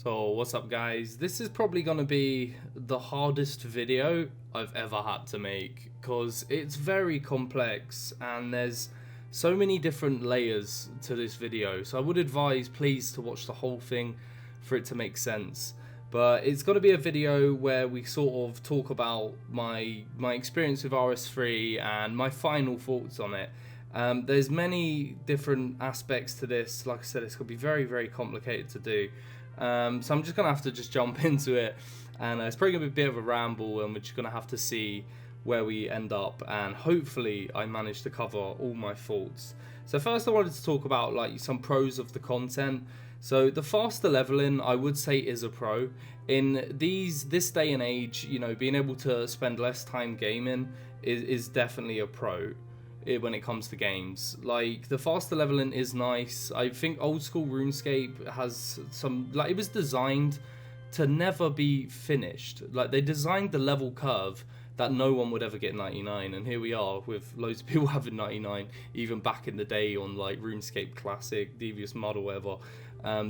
So what's up guys, this is probably going to be the hardest video I've ever had to make because it's very complex and there's so many different layers to this video, so I would advise please to watch the whole thing for it to make sense. But it's going to be a video where we sort of talk about my experience with RS3 and my final thoughts on it. There's many different aspects to this. Like I said, it's going to be very complicated to do. So I'm just going to have to jump into it, and it's probably going to be a bit of a ramble, and we're just going to have to see where we end up, and hopefully I manage to cover all my thoughts. So first I wanted to talk about like some pros of the content. So the faster leveling, I would say, is a pro. In this day and age, you know, being able to spend less time gaming is definitely a pro when it comes to games. Like, the faster leveling is nice. I think old school RuneScape has some, like, it was designed to never be finished. Like, they designed the level curve that no one would ever get 99, and here we are with loads of people having 99 even back in the day on like RuneScape Classic, Devious Mod or whatever.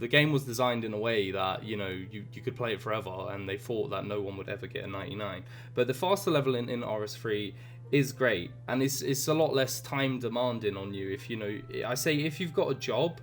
The game was designed in a way that, you know, you could play it forever, and they thought that no one would ever get a 99. But the faster leveling in RS3 is great, and it's a lot less time demanding on you. If, you know, I say if you've got a job,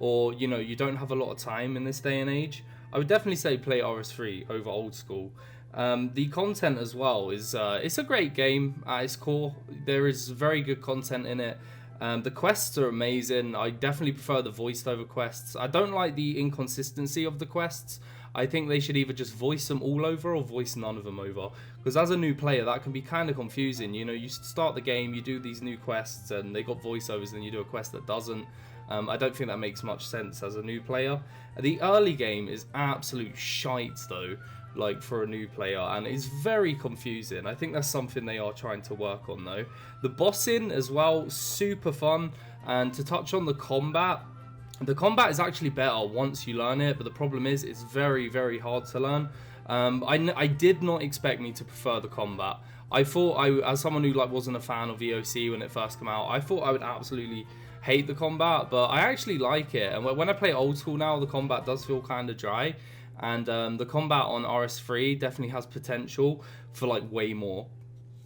or, you know, you don't have a lot of time in this day and age, I would definitely say play RS3 over old school. The content as well is it's a great game at its core. There is very good content in it. The quests are amazing. I definitely prefer the voiced over quests. I don't like the inconsistency of the quests. I think they should either just voice them all over or voice none of them over, because as a new player that can be kind of confusing. You know, you start the game, you do these new quests and they got voiceovers, and you do a quest that doesn't. I don't think that makes much sense as a new player. The early game is absolute shite though, like for a new player, and it's very confusing. I think that's something they are trying to work on though. The bossing as well, super fun. And to touch on the combat is actually better once you learn it, but the problem is it's very hard to learn. I did not expect me to prefer the combat. I thought, as someone who like wasn't a fan of EOC when it first came out, I thought I would absolutely hate the combat, but I actually like it. And when I play old school now, the combat does feel kind of dry, and the combat on RS3 definitely has potential for like way more.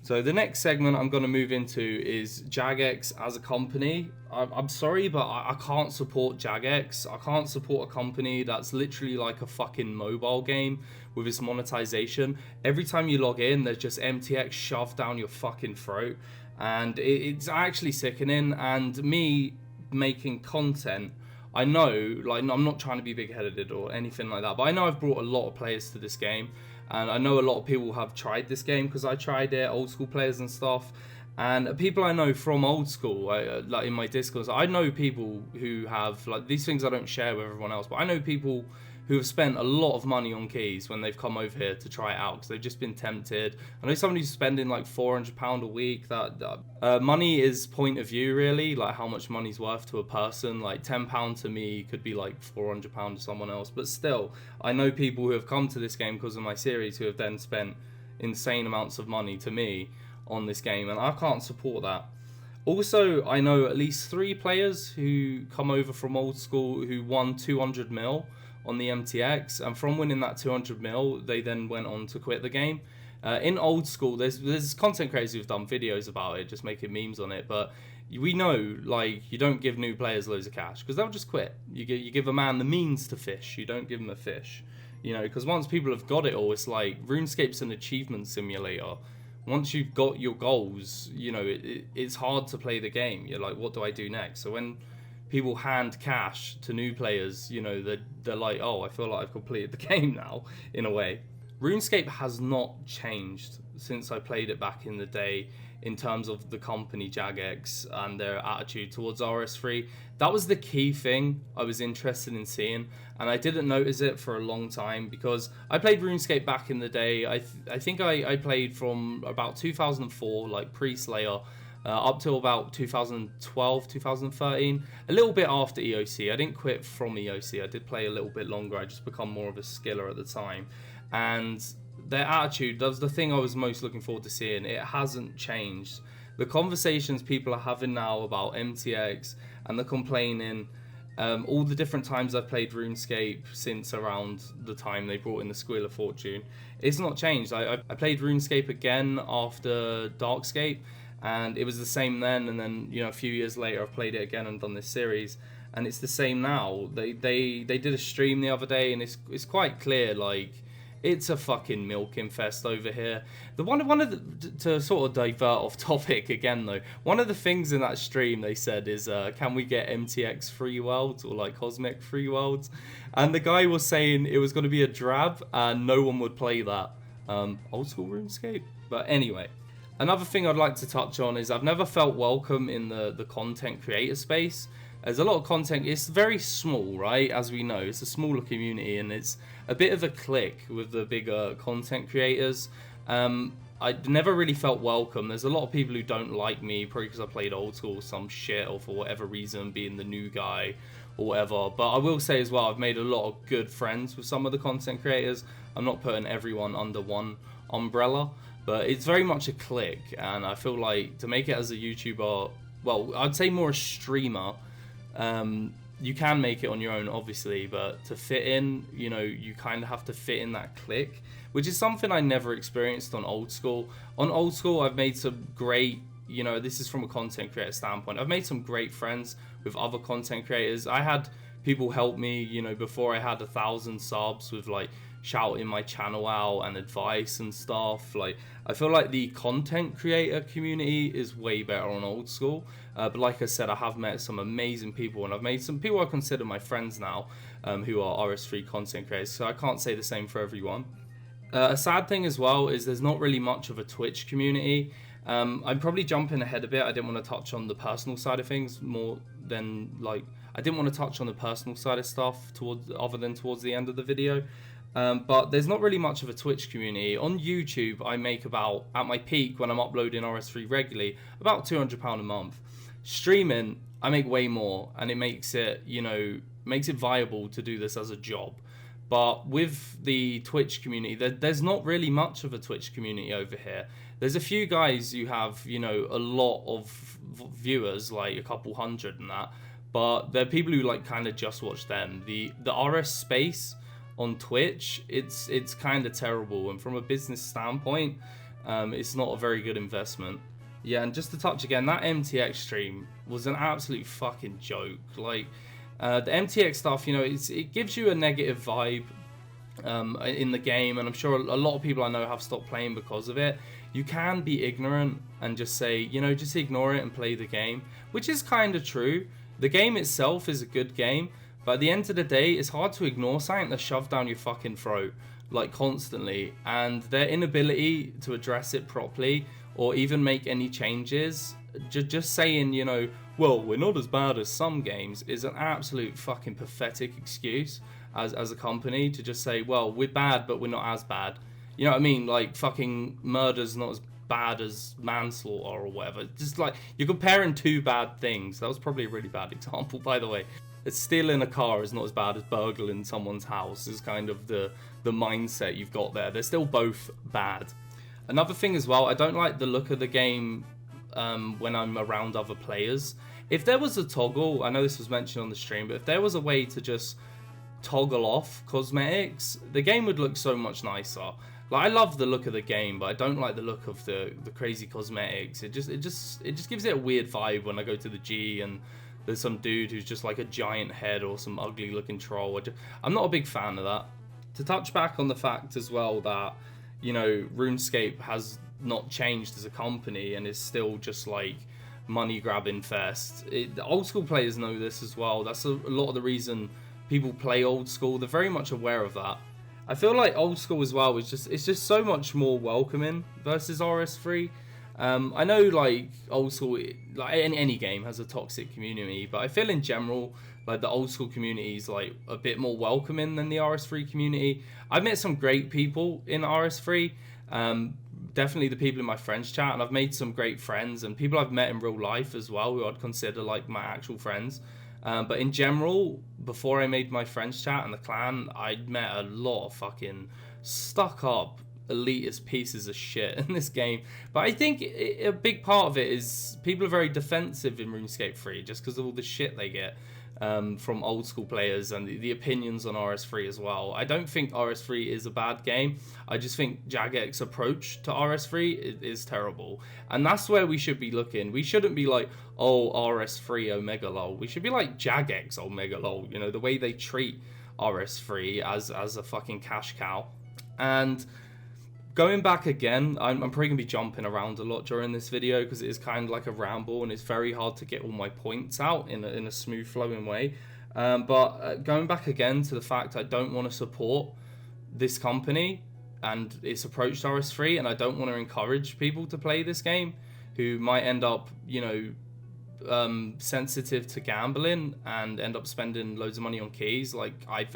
So the next segment I'm going to move into is Jagex as a company. I'm sorry, but I can't support Jagex. I can't support a company that's literally like a fucking mobile game with its monetization. Every time you log in, there's just MTX shoved down your fucking throat, and it's actually sickening. And me making content, I know, like, I'm not trying to be big-headed or anything like that, but I know I've brought a lot of players to this game, and I know a lot of people have tried this game because I tried it, old school players and stuff. And people I know from old school, like in my Discord, I know people who have, like, these things I don't share with everyone else, but I know people who have spent a lot of money on keys when they've come over here to try it out because they've just been tempted. I know someone who's spending like £400 a week. That money is point of view, really, like how much money's worth to a person. Like £10 to me could be like £400 to someone else, but still, I know people who have come to this game because of my series who have then spent insane amounts of money to me on this game, and I can't support that. Also, I know at least 3 players who come over from old school who won 200 mil on the MTX, and from winning that 200 mil, they then went on to quit the game. In old school, there's content creators who've done videos about it, just making memes on it, but we know, like, you don't give new players loads of cash because they'll just quit. You give a man the means to fish, you don't give him a fish, you know, because once people have got it all, it's like RuneScape's an achievement simulator. Once you've got your goals, you know, it's hard to play the game. You're like, what do I do next? So when people hand cash to new players, you know, they're like, oh, I feel like I've completed the game now, in a way. RuneScape has not changed since I played it back in the day in terms of the company Jagex and their attitude towards RS3. That was the key thing I was interested in seeing, and I didn't notice it for a long time because I played RuneScape back in the day. I think I played from about 2004, like pre-Slayer, up till about 2012, 2013, a little bit after EOC. I didn't quit from EOC, I did play a little bit longer, I just become more of a skiller at the time. And their attitude, that was the thing I was most looking forward to seeing. It hasn't changed. The conversations people are having now about MTX and the complaining, All the different times I've played RuneScape since around the time they brought in the Squeal of Fortune, it's not changed. I played RuneScape again after Darkscape, and it was the same then, and then, you know, a few years later I've played it again and done this series, and it's the same now. They did a stream the other day, and it's quite clear, like, it's a fucking milking fest over here. To sort of divert off topic again though, one of the things in that stream they said is, can we get MTX free worlds or like cosmic free worlds? And the guy was saying it was going to be a drab and no one would play that. Old school RuneScape. But anyway, another thing I'd like to touch on is I've never felt welcome in the content creator space. There's a lot of content, it's very small, right? As we know, it's a smaller community and it's a bit of a clique with the bigger content creators. I never really felt welcome. There's a lot of people who don't like me, probably because I played old school or some shit, or for whatever reason, being the new guy or whatever. But I will say as well, I've made a lot of good friends with some of the content creators. I'm not putting everyone under one umbrella, but it's very much a clique. And I feel like to make it as a YouTuber, well, I'd say more a streamer, you can make it on your own, obviously, but to fit in, you know, you kind of have to fit in that clique, which is something I never experienced on Old School. On Old School, I've made some great, you know, this is from a content creator standpoint, I've made some great friends with other content creators. I had people help me, you know, before I had 1,000 subs with like shouting my channel out and advice and stuff. Like, I feel like the content creator community is way better on Old School. But like I said, I have met some amazing people, and I've made some people I consider my friends now, who are RS3 content creators, so I can't say the same for everyone. A sad thing as well is there's not really much of a Twitch community. I'm probably jumping ahead a bit. I didn't want to touch on the personal side of things more than, like, I didn't want to touch on the personal side of stuff other than towards the end of the video. But there's not really much of a Twitch community. On YouTube, I make about, at my peak when I'm uploading RS3 regularly, about £200 a month. Streaming, I make way more, and it makes it, you know, makes it viable to do this as a job. But with the Twitch community, there's not really much of a Twitch community over here. There's a few guys who have, you know, a lot of viewers, like a couple hundred and that, but there are people who like kind of just watch them. The RS space on Twitch, it's kind of terrible, and from a business standpoint, it's not a very good investment. Yeah, and just to touch again, that MTX stream was an absolute fucking joke. Like, the MTX stuff, you know, it gives you a negative vibe in the game, and I'm sure a lot of people I know have stopped playing because of it. You can be ignorant and just say, you know, just ignore it and play the game, which is kind of true. The game itself is a good game, but at the end of the day, it's hard to ignore something that's shoved down your fucking throat, like, constantly, and their inability to address it properly or even make any changes, just saying, you know, well, we're not as bad as some games, is an absolute fucking pathetic excuse as a company to just say, well, we're bad, but we're not as bad. You know what I mean? Like, fucking murder's not as bad as manslaughter or whatever. Just like, you're comparing two bad things. That was probably a really bad example, by the way. Stealing a car is not as bad as burgling someone's house, is kind of the mindset you've got there. They're still both bad. Another thing as well, I don't like the look of the game when I'm around other players. If there was a toggle, I know this was mentioned on the stream, but if there was a way to just toggle off cosmetics, the game would look so much nicer. Like, I love the look of the game, but I don't like the look of the crazy cosmetics. It just gives it a weird vibe when I go to the G and there's some dude who's just like a giant head or some ugly looking troll. I'm not a big fan of that. To touch back on the fact as well that, you know, RuneScape has not changed as a company and is still just like money grabbing fest. Old school players know this as well. That's a lot of the reason people play Old School. They're very much aware of that. I feel like Old School as well is just so much more welcoming versus RS3. I know, like, Old School, like any game has a toxic community, but I feel in general like the Old School community is like a bit more welcoming than the RS3 community. I've met some great people in RS3, definitely the people in my friends chat, and I've made some great friends and people I've met in real life as well who I'd consider like my actual friends. But in general, before I made my friends chat and the clan, I'd met a lot of fucking stuck up elitist pieces of shit in this game. But I think a big part of it is people are very defensive in RuneScape 3 just because of all the shit they get. from old school players and the opinions on RS3 as well. I don't think RS3 is a bad game. I just think Jagex approach to RS3 is terrible. And that's where we should be looking. We shouldn't be like, oh, RS3 Omega lol. We should be like Jagex Omega lol. You know, the way they treat RS3 as a fucking cash cow. And going back again, I'm probably going to be jumping around a lot during this video because it is kind of like a ramble and it's very hard to get all my points out in a smooth flowing way. But going back again to the fact I don't want to support this company and its approach to RS3, and I don't want to encourage people to play this game who might end up, you know, sensitive to gambling and end up spending loads of money on keys. Like, I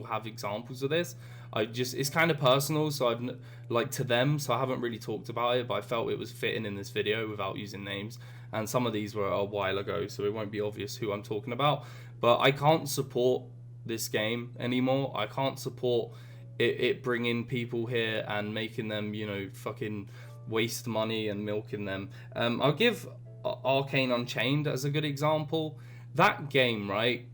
have examples of this. It's kind of personal, so I've like to them, so I haven't really talked about it, but I felt it was fitting in this video without using names. And some of these were a while ago, so it won't be obvious who I'm talking about. But I can't support this game anymore. I can't support it bringing people here and making them, you know, fucking waste money and milking them. I'll give Arcane Unchained as a good example. That game, right,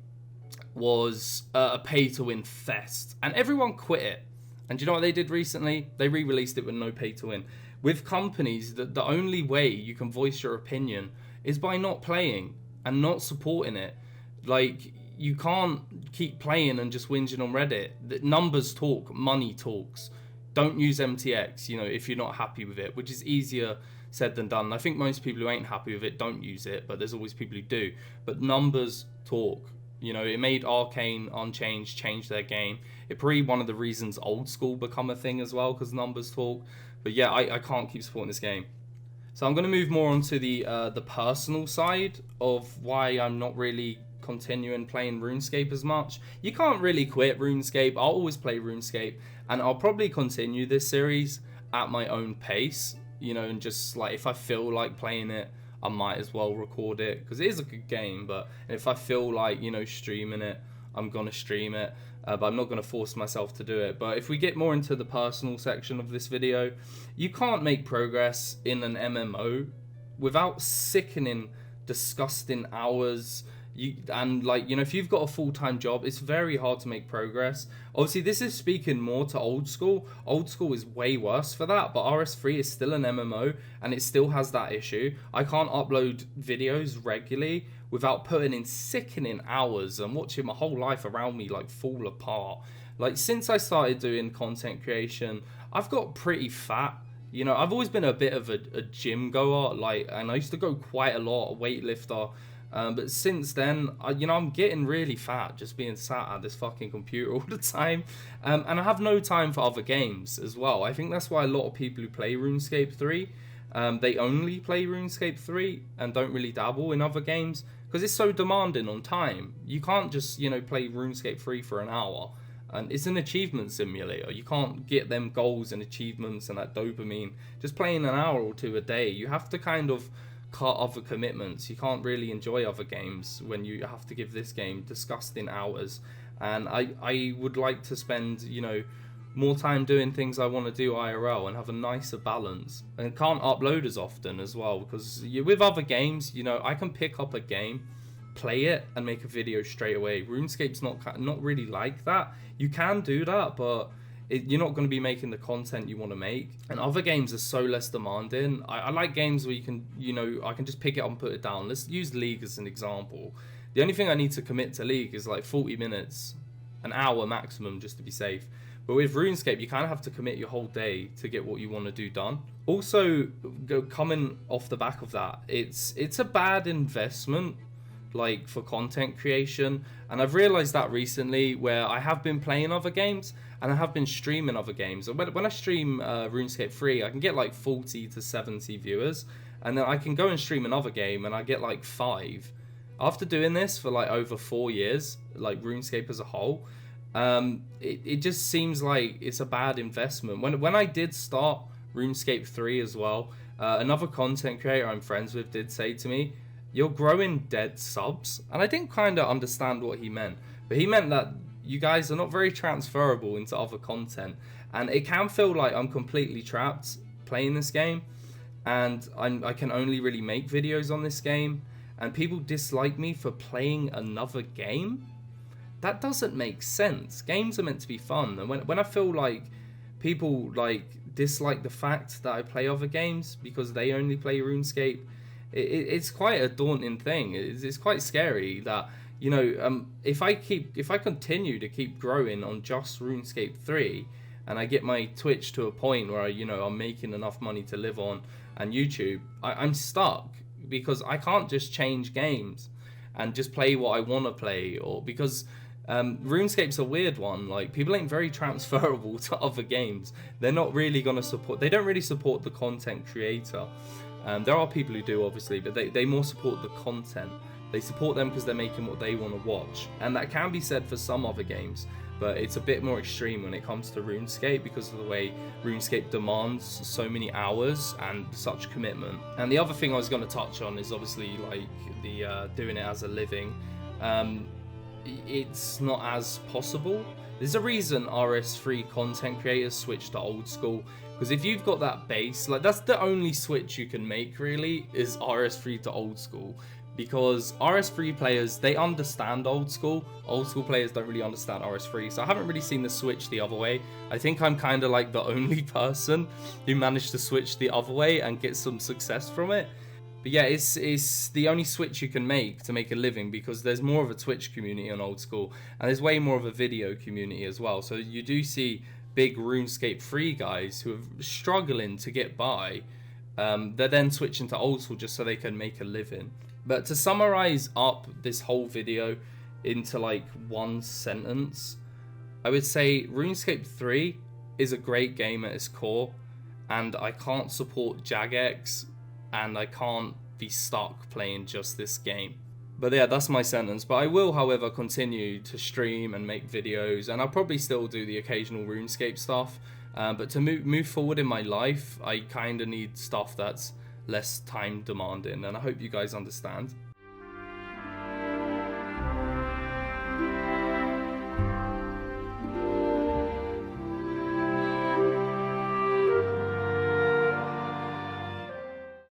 was a pay-to-win fest, and everyone quit it. And do you know what they did recently? They re-released it with no pay-to-win. With companies, the only way you can voice your opinion is by not playing and not supporting it. Like, you can't keep playing and just whinging on Reddit. The numbers talk, money talks. Don't use MTX, you know, if you're not happy with it, which is easier said than done. I think most people who ain't happy with it don't use it, but there's always people who do. But numbers talk. You know, it made Arcane Unchained change their game. It probably one of the reasons Old School become a thing as well, because numbers talk. But yeah, I can't keep supporting this game. So I'm going to move more onto the personal side of why I'm not really continuing playing RuneScape as much. You can't really quit RuneScape. I'll always play RuneScape, and I'll probably continue this series at my own pace, you know, and just like if I feel like playing it, I might as well record it because it is a good game. But if I feel like, you know, streaming it, I'm gonna stream it, but I'm not gonna force myself to do it. But if we get more into the personal section of this video, you can't make progress in an MMO without sickening, disgusting hours. And like, you know, if you've got a full-time job, it's very hard to make progress. Obviously, this is speaking more to Old School. Old School is way worse for that, but RS3 is still an MMO, and it still has that issue. I can't upload videos regularly without putting in sickening hours and watching my whole life around me like fall apart. Like, since I started doing content creation, I've got pretty fat. You know, I've always been a bit of a gym goer, like, and I used to go quite a lot, a weightlifter. But since then, you know, I'm getting really fat just being sat at this fucking computer all the time. And I have no time for other games as well. I think that's why a lot of people who play RuneScape 3, they only play RuneScape 3 and don't really dabble in other games because it's so demanding on time. You can't just, you know, play RuneScape 3 for an hour. And it's an achievement simulator. You can't get them goals and achievements and that dopamine just playing an hour or two a day. You have to kind of cut other commitments. You can't really enjoy other games when you have to give this game disgusting hours. And I would like to spend, you know, more time doing things I want to do IRL and have a nicer balance. And can't upload as often as well, because with other games, you know, I can pick up a game, play it, and make a video straight away. RuneScape's not really like that. You can do that, but you're not going to be making the content you want to make. And other games are so less demanding. I like games where you can, you know, I can just pick it up and put it down. Let's use League as an example. The only thing I need to commit to League is like 40 minutes, an hour maximum, just to be safe. But with RuneScape, you kind of have to commit your whole day to get what you want to do done. Also, coming off the back of that, it's a bad investment, like for content creation. And I've realized that recently, where I have been playing other games and I have been streaming other games. And when I stream RuneScape 3, I can get like 40 to 70 viewers, and then I can go and stream another game and I get like 5. After doing this for like over 4 years, like RuneScape as a whole, it just seems like it's a bad investment. When I did start RuneScape 3 as well, another content creator I'm friends with did say to me, "You're growing dead subs." And I didn't kind of understand what he meant, but he meant that you guys are not very transferable into other content, and it can feel like I'm completely trapped playing this game, and I can only really make videos on this game. and people dislike me for playing another game? That doesn't make sense. Games are meant to be fun, and when I feel like people like dislike the fact that I play other games because they only play RuneScape, it's quite a daunting thing. It's quite scary that, you know, if I continue to keep growing on just RuneScape 3, and I get my Twitch to a point where I'm making enough money to live on, and YouTube, I'm stuck because I can't just change games and just play what I want to play, or because RuneScape's a weird one. Like, people ain't very transferable to other games. They're not really gonna support. They don't really support the content creator. There are people who do, obviously, but they more support the content. They support them because they're making what they want to watch, and that can be said for some other games. But it's a bit more extreme when it comes to RuneScape because of the way RuneScape demands so many hours and such commitment. And the other thing I was going to touch on is obviously like the doing it as a living. It's not as possible. There's a reason RS3 content creators switch to old school, because if you've got that base, like, that's the only switch you can make really, is RS3 to old school. Because RS3 players, they understand old school. Old school players don't really understand RS3, so I haven't really seen the switch the other way. I think I'm kind of like the only person who managed to switch the other way and get some success from it. But yeah, it's the only switch you can make to make a living, because there's more of a Twitch community on old school, and there's way more of a video community as well. So you do see big RuneScape 3 guys who are struggling to get by. They're then switching to old school just so they can make a living. But to summarize up this whole video into like one sentence, I would say RuneScape 3 is a great game at its core, and I can't support Jagex, and I can't be stuck playing just this game. But yeah, that's my sentence. But I will, however, continue to stream and make videos, and I'll probably still do the occasional RuneScape stuff. But to move forward in my life, I kind of need stuff that's less time demanding, and I hope you guys understand.